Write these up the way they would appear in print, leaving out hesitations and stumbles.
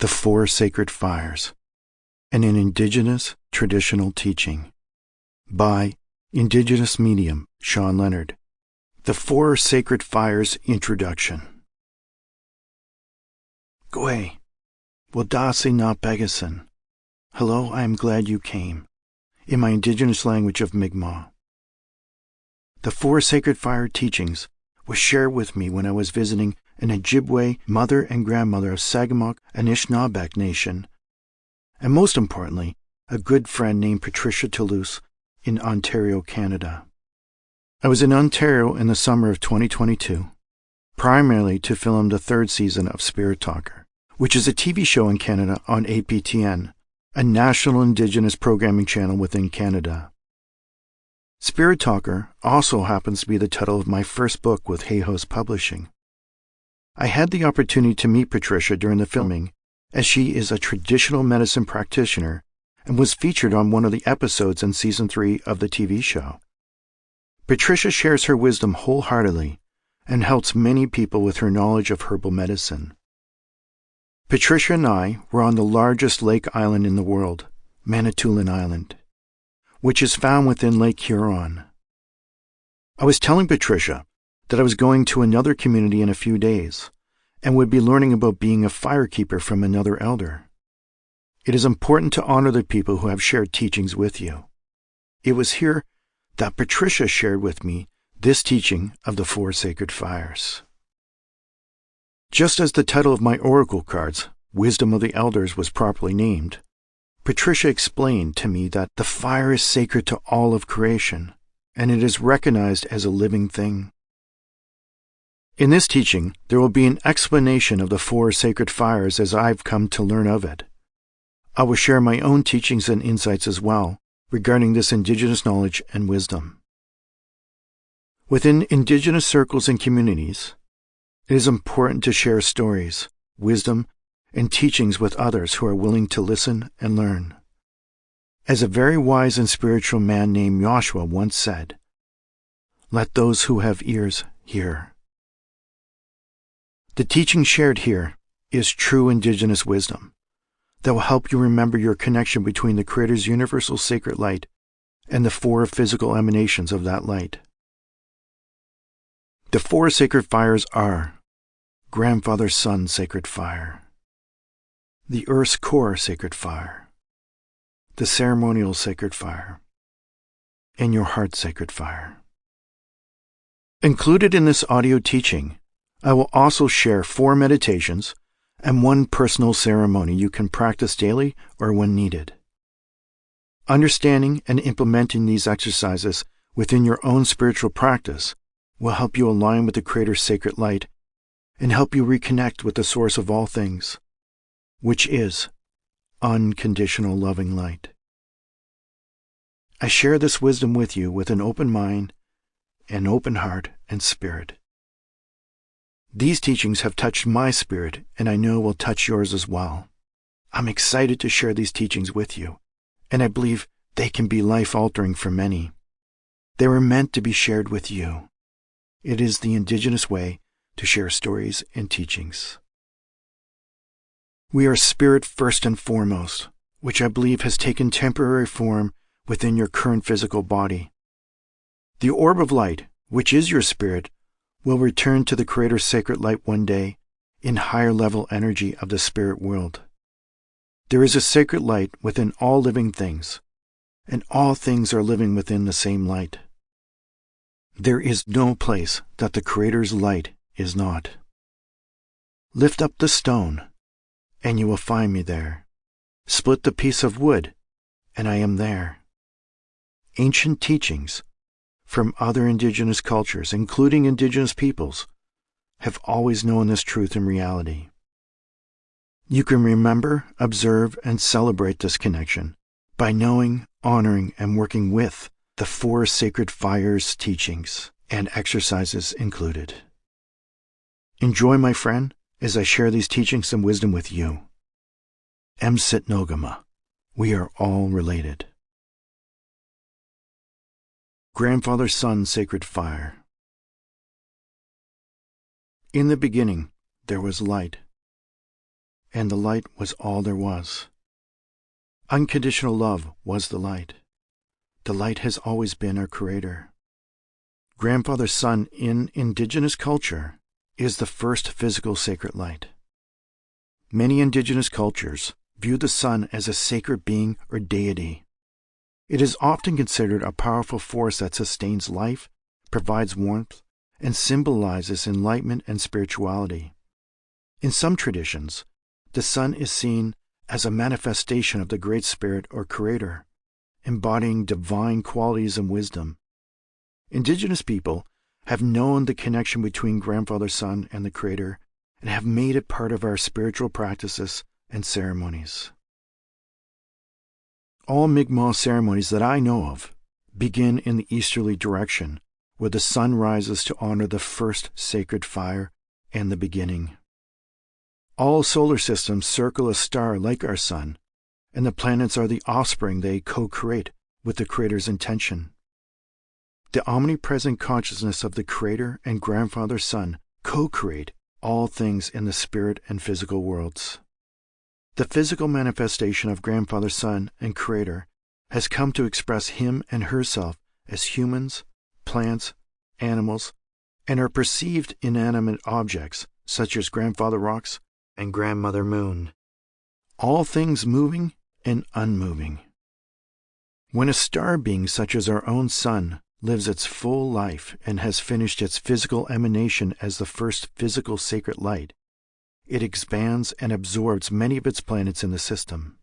The Four Sacred Fires, and an Indigenous Traditional Teaching by Indigenous Medium Shawn Leonard. The Four Sacred Fires Introduction. Gwe, Wadasi na Pegason. Hello, I am glad you came, in my indigenous language of Mi'kmaq. The Four Sacred Fire teachings was shared with me when I was visiting an Ojibwe mother and grandmother of Sagamok Anishinaabeg Nation, and most importantly, a good friend named Patricia Toulouse in Ontario, Canada. I was in Ontario in the summer of 2022, primarily to film the third season of Spirit Talker, which is a TV show in Canada on APTN, a national Indigenous programming channel within Canada. Spirit Talker also happens to be the title of my first book with Hay House Publishing. I had the opportunity to meet Patricia during the filming, as she is a traditional medicine practitioner and was featured on one of the episodes in Season 3 of the TV show. Patricia shares her wisdom wholeheartedly and helps many people with her knowledge of herbal medicine. Patricia and I were on the largest lake island in the world, Manitoulin Island, which is found within Lake Huron. I was telling Patricia that I was going to another community in a few days and would be learning about being a firekeeper from another elder. It is important to honor the people who have shared teachings with you. It was here that Patricia shared with me this teaching of the Four Sacred Fires. Just as the title of my oracle cards, Wisdom of the Elders, was properly named, Patricia explained to me that the fire is sacred to all of creation, and it is recognized as a living thing. In this teaching, there will be an explanation of the Four Sacred Fires as I've come to learn of it. I will share my own teachings and insights as well regarding this Indigenous knowledge and wisdom. Within Indigenous circles and communities, it is important to share stories, wisdom, and teachings with others who are willing to listen and learn. As a very wise and spiritual man named Joshua once said, "Let those who have ears hear." The teaching shared here is true Indigenous wisdom that will help you remember your connection between the Creator's universal sacred light and the four physical emanations of that light. The four sacred fires are Grandfather Sun Sacred Fire, the Earth's Core Sacred Fire, the Ceremonial Sacred Fire, and your Heart Sacred Fire. Included in this audio teaching, I will also share 4 meditations and 1 personal ceremony you can practice daily or when needed. Understanding and implementing these exercises within your own spiritual practice will help you align with the Creator's sacred light and help you reconnect with the source of all things, which is unconditional loving light. I share this wisdom with you with an open mind, an open heart and spirit. These teachings have touched my spirit, and I know will touch yours as well. I'm excited to share these teachings with you, and I believe they can be life-altering for many. They were meant to be shared with you. It is the Indigenous way to share stories and teachings. We are spirit first and foremost, which I believe has taken temporary form within your current physical body. The orb of light, which is your spirit, will return to the Creator's sacred light one day in higher level energy of the spirit world. There is a sacred light within all living things, and all things are living within the same light. There is no place that the Creator's light is not. Lift up the stone, and you will find me there. Split the piece of wood, and I am there. Ancient teachings from other Indigenous cultures, including Indigenous peoples, have always known this truth and reality. You can remember, observe, and celebrate this connection by knowing, honoring, and working with the Four Sacred Fires teachings and exercises included. Enjoy, my friend, as I share these teachings and wisdom with you. Emsit Nogama, we are all related. Grandfather Sun Sacred Fire. In the beginning, there was light, and the light was all there was. Unconditional love was the light. The light has always been our Creator. Grandfather Sun in Indigenous culture is the first physical sacred light. Many Indigenous cultures view the sun as a sacred being or deity. It is often considered a powerful force that sustains life, provides warmth, and symbolizes enlightenment and spirituality. In some traditions, the sun is seen as a manifestation of the Great Spirit or Creator, embodying divine qualities and wisdom. Indigenous people have known the connection between Grandfather Sun and the Creator and have made it part of our spiritual practices and ceremonies. All Mi'kmaq ceremonies that I know of begin in the easterly direction, where the sun rises to honor the first sacred fire and the beginning. All solar systems circle a star like our sun, and the planets are the offspring they co-create with the Creator's intention. The omnipresent consciousness of the Creator and Grandfather Sun co-create all things in the spirit and physical worlds. The physical manifestation of Grandfather Sun and Creator has come to express him and herself as humans, plants, animals, and our perceived inanimate objects such as Grandfather Rocks and Grandmother Moon. All things moving and unmoving. When a star being such as our own sun lives its full life and has finished its physical emanation as the first physical sacred light, it expands and absorbs many of its planets in the system.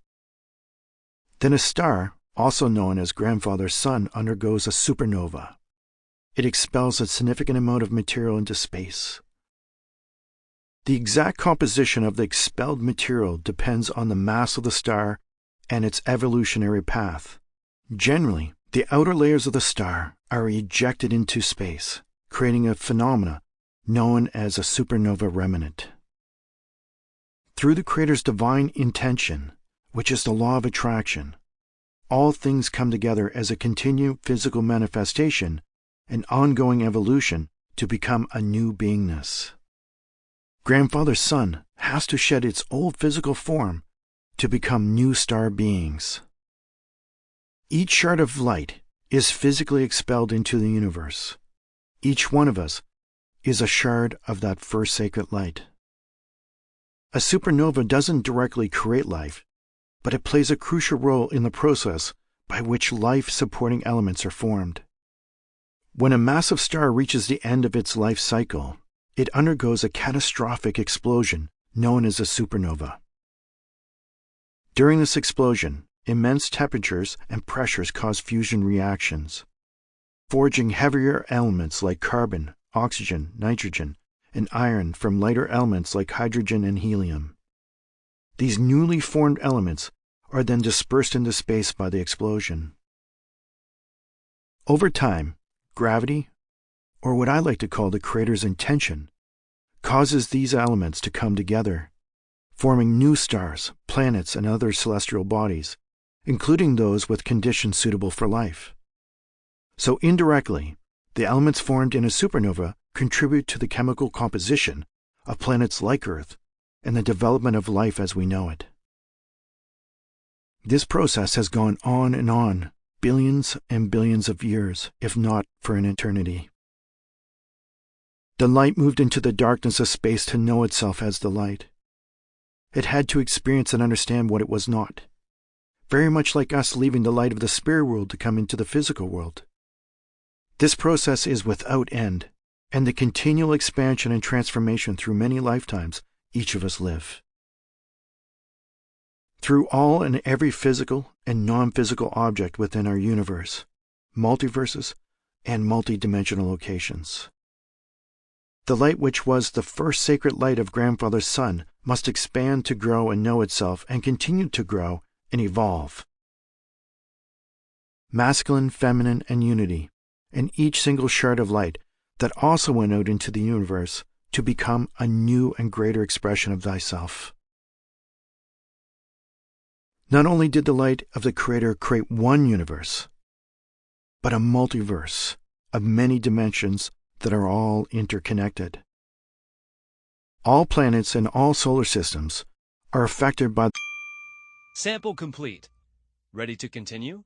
Then a star, also known as Grandfather Sun, undergoes a supernova. It expels a significant amount of material into space. The exact composition of the expelled material depends on the mass of the star and its evolutionary path. Generally, the outer layers of the star are ejected into space, creating a phenomena known as a supernova remnant. Through the Creator's divine intention, which is the law of attraction, all things come together as a continued physical manifestation and ongoing evolution to become a new beingness. Grandfather Sun has to shed its old physical form to become new star beings. Each shard of light is physically expelled into the universe. Each one of us is a shard of that first sacred light. A supernova doesn't directly create life, but it plays a crucial role in the process by which life-supporting elements are formed. When a massive star reaches the end of its life cycle, it undergoes a catastrophic explosion known as a supernova. During this explosion, immense temperatures and pressures cause fusion reactions, forging heavier elements like carbon, oxygen, nitrogen, and iron from lighter elements like hydrogen and helium. These newly formed elements are then dispersed into space by the explosion. Over time, gravity, or what I like to call the Creator's intention, causes these elements to come together, forming new stars, planets, and other celestial bodies, including those with conditions suitable for life. So indirectly, the elements formed in a supernova contribute to the chemical composition of planets like Earth and the development of life as we know it. This process has gone on, billions and billions of years, if not for an eternity. The light moved into the darkness of space to know itself as the light. It had to experience and understand what it was not, very much like us leaving the light of the spirit world to come into the physical world. This process is without end, and the continual expansion and transformation through many lifetimes each of us live. Through all and every physical and non-physical object within our universe, multiverses, and multidimensional locations. The light which was the first sacred light of Grandfather Sun must expand to grow and know itself and continue to grow and evolve. Masculine, feminine, and unity, and each single shard of light that also went out into the universe to become a new and greater expression of thyself. Not only did the light of the Creator create one universe, but a multiverse of many dimensions that are all interconnected. All planets and all solar systems are affected by. Sample complete. Ready to continue?